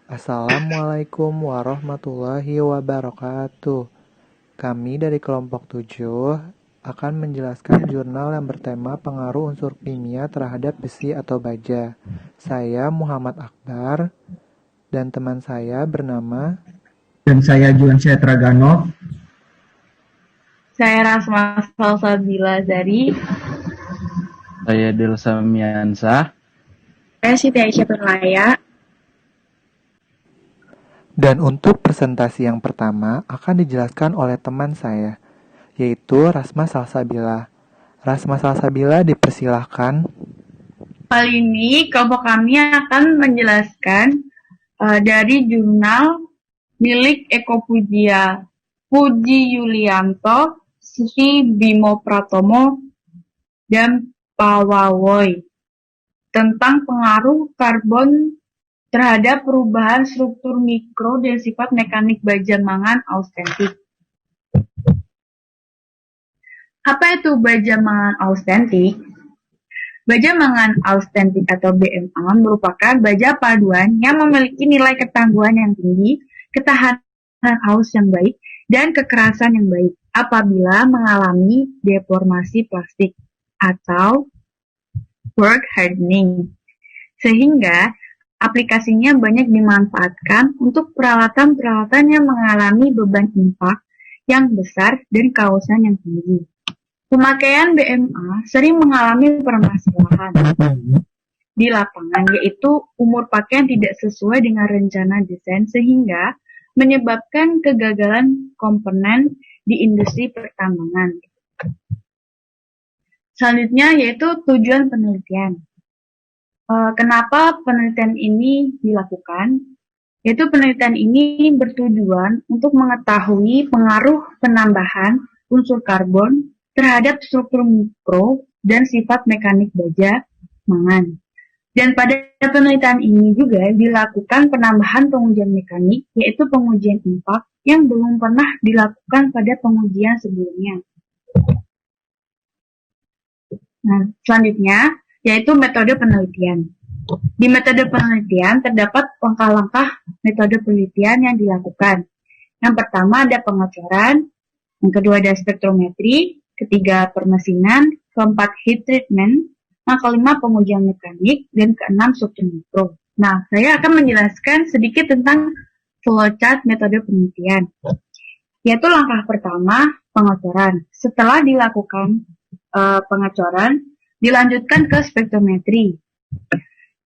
Assalamualaikum warahmatullahi wabarakatuh. Kami dari kelompok 7 akan menjelaskan jurnal yang bertema pengaruh unsur kimia terhadap besi atau baja. Saya Muhammad Akbar dan teman saya bernama. Dan saya Juan Traganov. Saya Rasma Salsabila Zari. Saya Delsa Miansah. Saya Siti Aisyah Perlaya. Dan untuk presentasi yang pertama akan dijelaskan oleh teman saya, yaitu Rasma Salsabila. Rasma Salsabila dipersilahkan. Kali ini kelompok kami akan menjelaskan dari jurnal milik Eko Puji Yulianto, Sri Bimo Pratomo, dan Pawawoy tentang pengaruh karbon terhadap perubahan struktur mikro dan sifat mekanik baja mangan austentik. Apa itu baja mangan austentik? Baja mangan austentik atau BMA merupakan baja paduan yang memiliki nilai ketangguhan yang tinggi, ketahanan aus yang baik, dan kekerasan yang baik apabila mengalami deformasi plastik atau work hardening. Sehingga aplikasinya banyak dimanfaatkan untuk peralatan-peralatan yang mengalami beban impak yang besar dan kausan yang tinggi. Pemakaian BMA sering mengalami permasalahan di lapangan, yaitu umur pakaian tidak sesuai dengan rencana desain sehingga menyebabkan kegagalan komponen di industri pertambangan. Selanjutnya yaitu tujuan penelitian. Kenapa penelitian ini dilakukan? Yaitu penelitian ini bertujuan untuk mengetahui pengaruh penambahan unsur karbon terhadap struktur mikro dan sifat mekanik baja mangan. Dan pada penelitian ini juga dilakukan penambahan pengujian mekanik, yaitu pengujian impak yang belum pernah dilakukan pada pengujian sebelumnya. Nah, selanjutnya yaitu metode penelitian. Di metode penelitian terdapat langkah-langkah metode penelitian yang dilakukan. Yang pertama ada pengecoran, yang kedua ada spektrometri, ketiga permesinan, keempat heat treatment, yang kelima pengujian mekanik, dan keenam struktur mikro. Nah, saya akan menjelaskan sedikit tentang flowchart metode penelitian. Yaitu langkah pertama, pengecoran. Setelah dilakukan pengecoran, dilanjutkan ke spektrometri.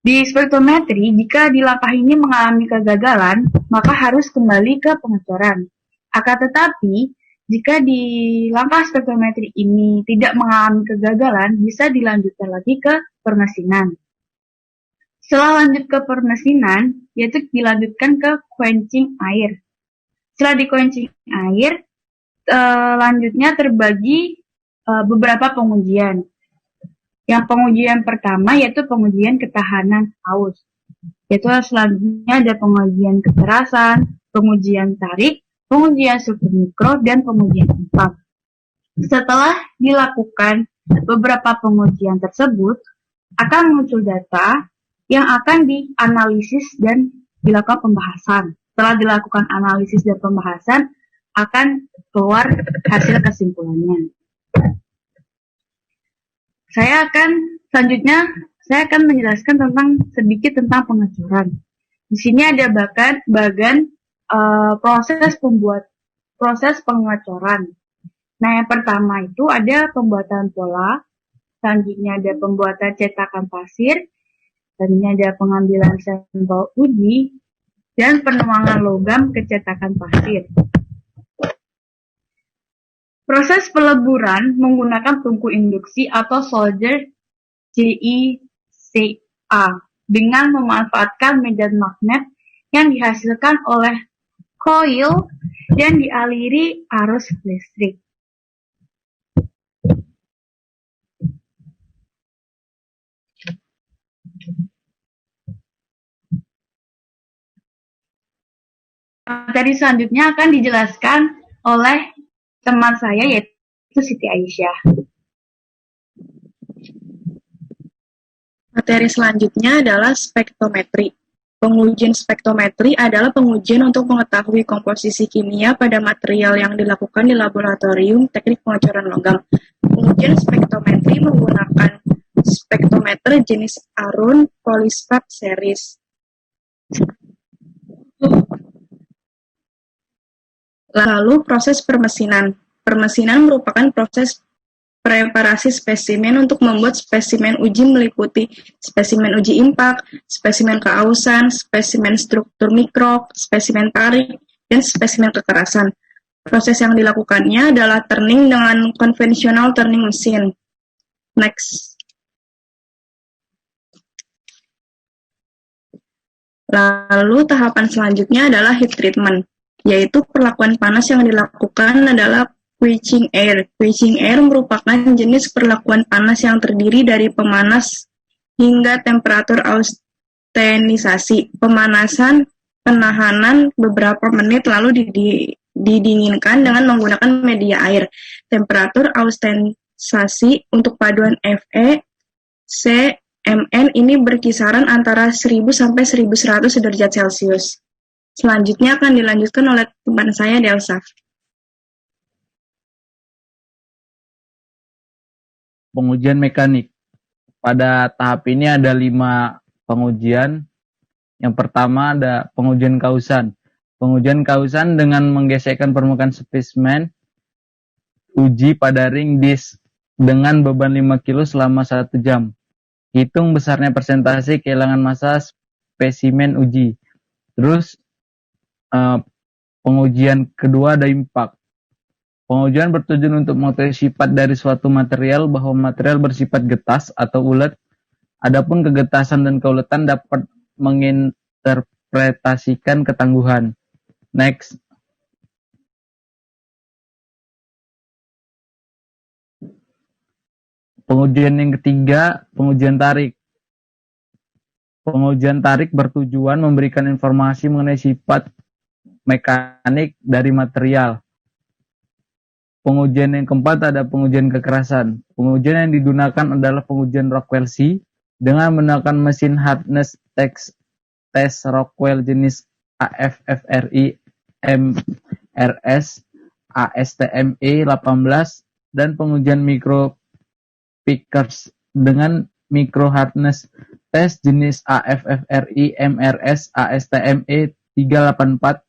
Di spektrometri, jika di langkah ini mengalami kegagalan, maka harus kembali ke pengecoran. Akan tetapi, jika di langkah spektrometri ini tidak mengalami kegagalan, bisa dilanjutkan lagi ke permesinan. Setelah lanjut ke permesinan, yaitu dilanjutkan ke quenching air. Setelah di quenching air, lanjutnya terbagi beberapa pengujian. Yang pengujian pertama yaitu pengujian ketahanan aus. Yaitu selanjutnya ada pengujian kekerasan, pengujian tarik, pengujian struktur mikro, dan pengujian impak. Setelah dilakukan beberapa pengujian tersebut, akan muncul data yang akan dianalisis dan dilakukan pembahasan. Setelah dilakukan analisis dan pembahasan, akan keluar hasil kesimpulannya. Selanjutnya saya akan menjelaskan sedikit tentang pengecoran. Di sini ada bagian proses pengecoran. Nah, yang pertama itu ada pembuatan pola, selanjutnya ada pembuatan cetakan pasir, selanjutnya ada pengambilan sampel uji, dan penuangan logam ke cetakan pasir. Proses peleburan menggunakan tungku induksi atau solder JICA dengan memanfaatkan medan magnet yang dihasilkan oleh koil dan dialiri arus listrik. Materi selanjutnya akan dijelaskan oleh teman saya yaitu Siti Aisyah. Materi selanjutnya adalah spektrometri. Pengujian spektrometri adalah pengujian untuk mengetahui komposisi kimia pada material yang dilakukan di laboratorium teknik pengecoran logam. Pengujian spektrometri menggunakan spektrometer jenis Arun Polysphat series. Lalu proses permesinan. Permesinan merupakan proses preparasi spesimen untuk membuat spesimen uji meliputi spesimen uji impak, spesimen keausan, spesimen struktur mikro, spesimen tarik, dan spesimen kekerasan. Proses yang dilakukannya adalah turning dengan konvensional turning mesin. Next. Lalu tahapan selanjutnya adalah heat treatment, yaitu perlakuan panas yang dilakukan adalah quenching air. Quenching air merupakan jenis perlakuan panas yang terdiri dari pemanas hingga temperatur austenisasi. Pemanasan, penahanan beberapa menit lalu didinginkan dengan menggunakan media air. Temperatur austenisasi untuk paduan Fe, C, Mn ini berkisaran antara 1000 sampai 1100 derajat Celcius. Selanjutnya akan dilanjutkan oleh teman saya Delsa. Pengujian mekanik. Pada tahap ini ada 5 pengujian. Yang pertama ada pengujian kausan. Pengujian kausan dengan menggesekkan permukaan spesimen uji pada ring disk dengan beban 5 kg selama 1 jam. Hitung besarnya persentase kehilangan massa spesimen uji. Terus pengujian kedua ada impak. Pengujian bertujuan untuk mengetahui sifat dari suatu material bahwa material bersifat getas atau ulet. Adapun kegetasan dan keuletan dapat menginterpretasikan ketangguhan. Next. Pengujian yang ketiga, pengujian tarik. Pengujian tarik bertujuan memberikan informasi mengenai sifat mekanik dari material. Pengujian yang keempat ada pengujian kekerasan. Pengujian yang digunakan adalah pengujian Rockwell-C dengan menggunakan mesin hardness test Rockwell jenis AFFRI MRS ASTME 18 dan pengujian micro pickers dengan micro hardness test jenis AFFRI MRS ASTME 384.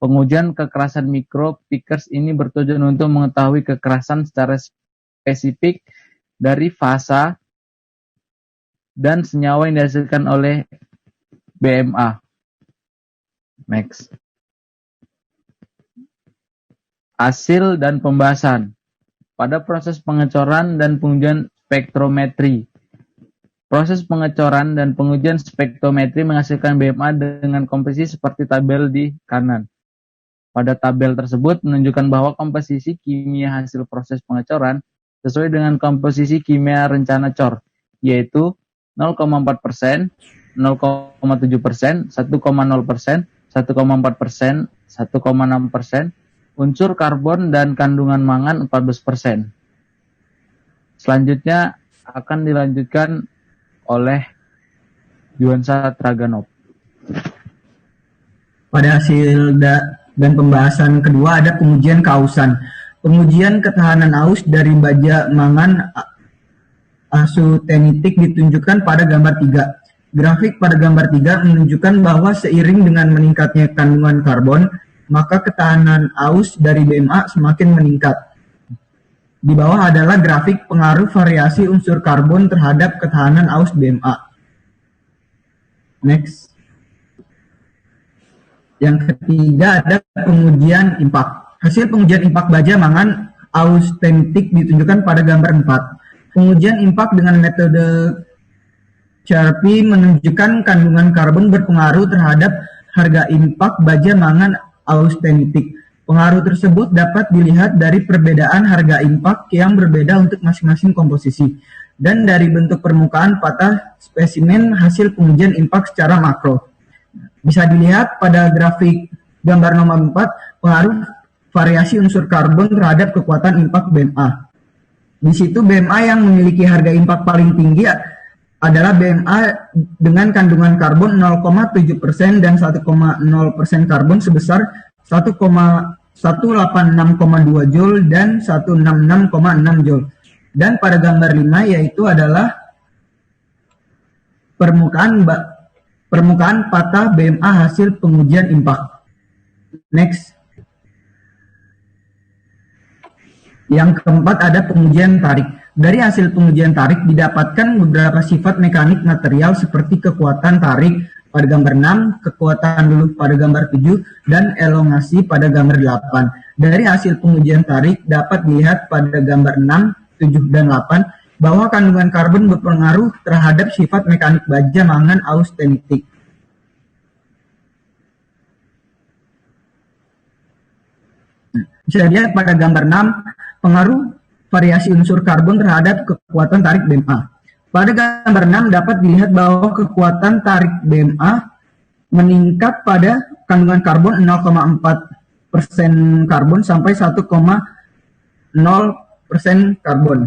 Pengujian kekerasan mikro pickers ini bertujuan untuk mengetahui kekerasan secara spesifik dari fasa dan senyawa yang dihasilkan oleh BMA. Next. Hasil dan pembahasan. Pada proses pengecoran dan pengujian spektrometri. Proses pengecoran dan pengujian spektrometri menghasilkan BMA dengan komposisi seperti tabel di kanan. Pada tabel tersebut menunjukkan bahwa komposisi kimia hasil proses pengecoran sesuai dengan komposisi kimia rencana COR, yaitu 0,4%, 0,7%, 1,0%, 1,4%, 1,6%, unsur karbon dan kandungan mangan 14%. Selanjutnya akan dilanjutkan oleh Juansa Traganov. Pada hasil dan pembahasan kedua ada pengujian kausan. Pengujian ketahanan aus dari baja mangan asutenitik ditunjukkan pada gambar 3. Grafik pada gambar 3 menunjukkan bahwa seiring dengan meningkatnya kandungan karbon, maka ketahanan aus dari BMA semakin meningkat. Di bawah adalah grafik pengaruh variasi unsur karbon terhadap ketahanan aus BMA. Next. Yang ketiga ada pengujian impak. Hasil pengujian impak baja mangan austentik ditunjukkan pada gambar 4. Pengujian impak dengan metode CRP menunjukkan kandungan karbon berpengaruh terhadap harga impak baja mangan austentik. Pengaruh tersebut dapat dilihat dari perbedaan harga impak yang berbeda untuk masing-masing komposisi dan dari bentuk permukaan patah spesimen hasil pengujian impak secara makro. Bisa dilihat pada grafik gambar nomor 4 pengaruh variasi unsur karbon terhadap kekuatan impak BMA. Di situ BMA yang memiliki harga impak paling tinggi adalah BMA dengan kandungan karbon 0,7% dan 1,0% karbon sebesar 1,186,2 Joule dan 166,6 Joule. Dan pada gambar 5 yaitu adalah permukaan patah BMA hasil pengujian impak. Next. Yang keempat ada pengujian tarik. Dari hasil pengujian tarik didapatkan beberapa sifat mekanik material seperti kekuatan tarik pada gambar 6, kekuatan luluh pada gambar 7, dan elongasi pada gambar 8. Dari hasil pengujian tarik dapat dilihat pada gambar 6, 7, dan 8 bahwa kandungan karbon berpengaruh terhadap sifat mekanik baja mangan austenitik. Bisa dilihat pada gambar 6 pengaruh variasi unsur karbon terhadap kekuatan tarik BMA. Pada gambar 6 dapat dilihat bahwa kekuatan tarik BMA meningkat pada kandungan karbon 0,4% karbon sampai 1,0% karbon.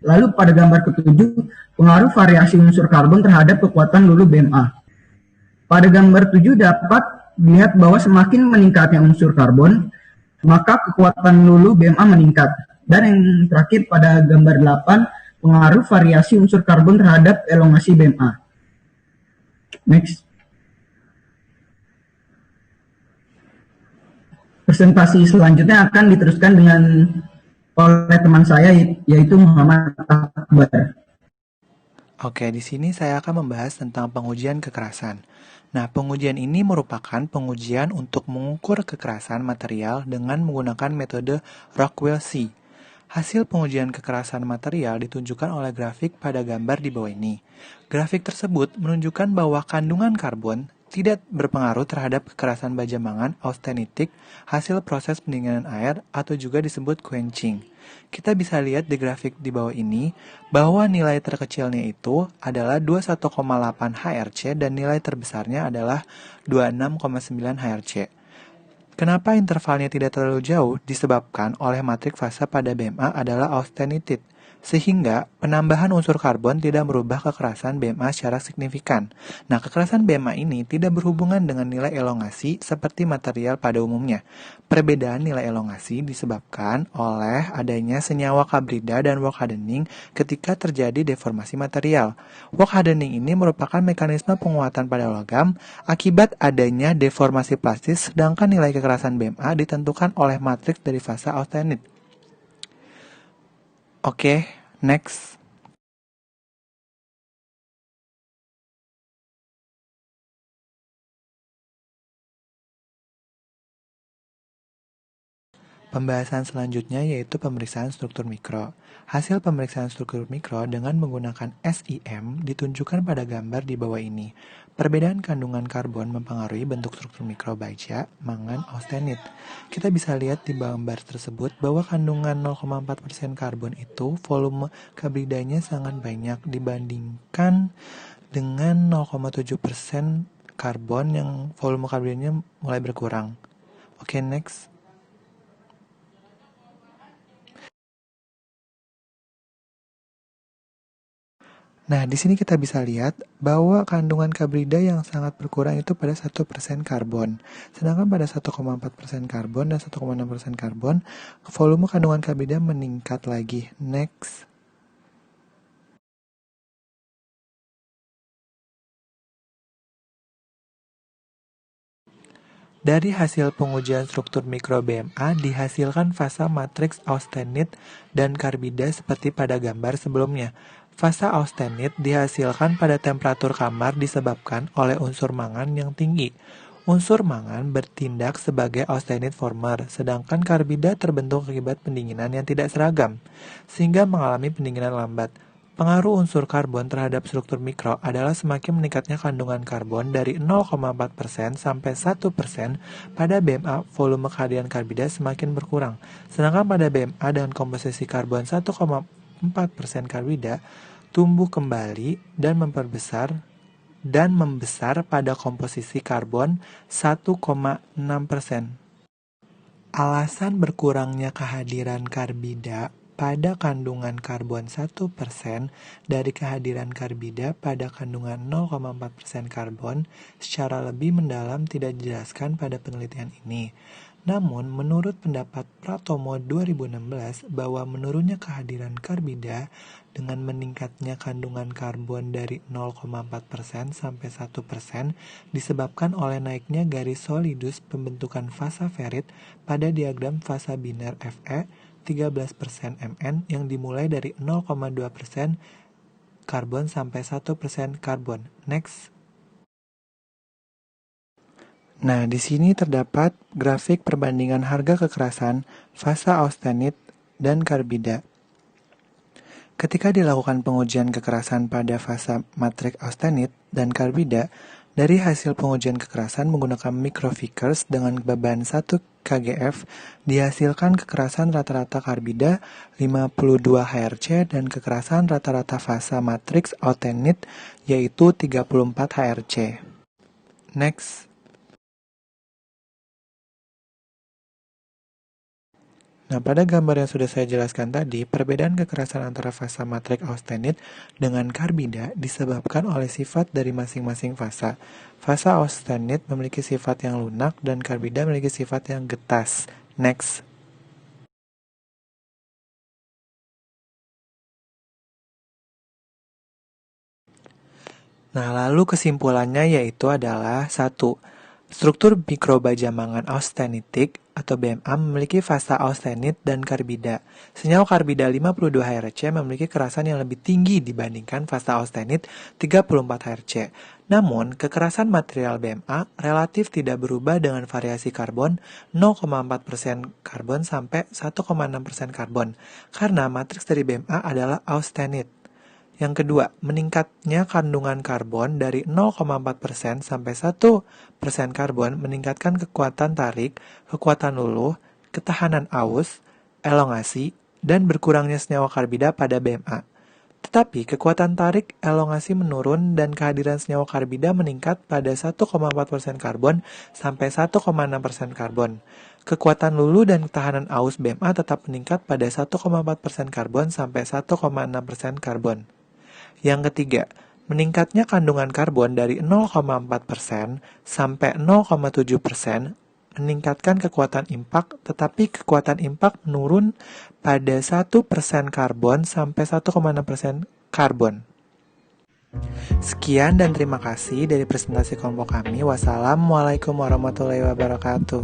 Lalu pada gambar ke-7 pengaruh variasi unsur karbon terhadap kekuatan luluh BMA. Pada gambar 7 dapat dilihat bahwa semakin meningkatnya unsur karbon, maka kekuatan luluh BMA meningkat. Dan yang terakhir pada gambar 8, pengaruh variasi unsur karbon terhadap elongasi BMA. Next. Presentasi selanjutnya akan diteruskan oleh teman saya, yaitu Muhammad Akbar. Oke, di sini saya akan membahas tentang pengujian kekerasan. Nah, pengujian ini merupakan pengujian untuk mengukur kekerasan material dengan menggunakan metode Rockwell-C. Hasil pengujian kekerasan material ditunjukkan oleh grafik pada gambar di bawah ini. Grafik tersebut menunjukkan bahwa kandungan karbon tidak berpengaruh terhadap kekerasan baja mangan austenitik hasil proses pendinginan air atau juga disebut quenching. Kita bisa lihat di grafik di bawah ini bahwa nilai terkecilnya itu adalah 21,8 HRC dan nilai terbesarnya adalah 26,9 HRC. Kenapa intervalnya tidak terlalu jauh? Disebabkan oleh matrik fase pada BMA adalah austenitit, sehingga penambahan unsur karbon tidak merubah kekerasan BMA secara signifikan. Nah, kekerasan BMA ini tidak berhubungan dengan nilai elongasi seperti material pada umumnya. Perbedaan nilai elongasi disebabkan oleh adanya senyawa kabrida dan work hardening ketika terjadi deformasi material. Work hardening ini merupakan mekanisme penguatan pada logam akibat adanya deformasi plastis, sedangkan nilai kekerasan BMA ditentukan oleh matriks dari fase austenit. Oke, next. Pembahasan selanjutnya yaitu pemeriksaan struktur mikro. Hasil pemeriksaan struktur mikro dengan menggunakan SIM ditunjukkan pada gambar di bawah ini. Perbedaan kandungan karbon mempengaruhi bentuk struktur mikro baja mangan austenit. Kita bisa lihat di gambar tersebut bahwa kandungan 0,4% karbon itu volume kabridanya sangat banyak dibandingkan dengan 0,7% karbon yang volume kabridanya mulai berkurang. Oke, next. Nah, di sini kita bisa lihat bahwa kandungan kabrida yang sangat berkurang itu pada 1% karbon. Sedangkan pada 1,4% karbon dan 1,6% karbon, volume kandungan kabrida meningkat lagi. Next. Dari hasil pengujian struktur mikro BMA dihasilkan fasa matriks austenit dan karbida seperti pada gambar sebelumnya. Fasa austenit dihasilkan pada temperatur kamar disebabkan oleh unsur mangan yang tinggi. Unsur mangan bertindak sebagai austenit former, sedangkan karbida terbentuk akibat pendinginan yang tidak seragam, sehingga mengalami pendinginan lambat. Pengaruh unsur karbon terhadap struktur mikro adalah semakin meningkatnya kandungan karbon dari 0,4% sampai 1% pada BMA, volume kehadiran karbida semakin berkurang. Sedangkan pada BMA dengan komposisi karbon 1,4% karbida tumbuh kembali dan membesar pada komposisi karbon 1,6%. Alasan berkurangnya kehadiran karbida pada kandungan karbon 1% dari kehadiran karbida pada kandungan 0,4% karbon secara lebih mendalam tidak dijelaskan pada penelitian ini. Namun, menurut pendapat Pratomo 2016 bahwa menurunnya kehadiran karbida dengan meningkatnya kandungan karbon dari 0,4% sampai 1% disebabkan oleh naiknya garis solidus pembentukan fasa ferit pada diagram fasa biner Fe 13% Mn yang dimulai dari 0,2% karbon sampai 1% karbon. Next. Nah, di sini terdapat grafik perbandingan harga kekerasan fasa austenit dan karbida. Ketika dilakukan pengujian kekerasan pada fasa matrik austenit dan karbida, dari hasil pengujian kekerasan menggunakan microfikers dengan beban 1 kgf, dihasilkan kekerasan rata-rata karbida 52 HRC dan kekerasan rata-rata fasa matriks austenit yaitu 34 HRC. Next. Nah, pada gambar yang sudah saya jelaskan tadi, perbedaan kekerasan antara fasa matrik austenit dengan karbida disebabkan oleh sifat dari masing-masing fasa. Fasa austenit memiliki sifat yang lunak dan karbida memiliki sifat yang getas. Next. Nah, lalu kesimpulannya yaitu adalah 1. Struktur mikrobajamangan austenitik atau BMA memiliki fasa austenit dan karbida. Senyawa karbida 52 HRC memiliki kekerasan yang lebih tinggi dibandingkan fasa austenit 34 HRC. Namun, kekerasan material BMA relatif tidak berubah dengan variasi karbon 0,4% karbon sampai 1,6% karbon, karena matriks dari BMA adalah austenit. Yang kedua, meningkatnya kandungan karbon dari 0,4% sampai 1% karbon meningkatkan kekuatan tarik, kekuatan luluh, ketahanan aus, elongasi, dan berkurangnya senyawa karbida pada BMA. Tetapi kekuatan tarik, elongasi menurun dan kehadiran senyawa karbida meningkat pada 1,4% karbon sampai 1,6% karbon. Kekuatan luluh dan ketahanan aus BMA tetap meningkat pada 1,4% karbon sampai 1,6% karbon. Yang ketiga, meningkatnya kandungan karbon dari 0,4% sampai 0,7% meningkatkan kekuatan impak, tetapi kekuatan impak menurun pada 1% karbon sampai 1,6% karbon. Sekian dan terima kasih dari presentasi kelompok kami. Wassalamualaikum warahmatullahi wabarakatuh.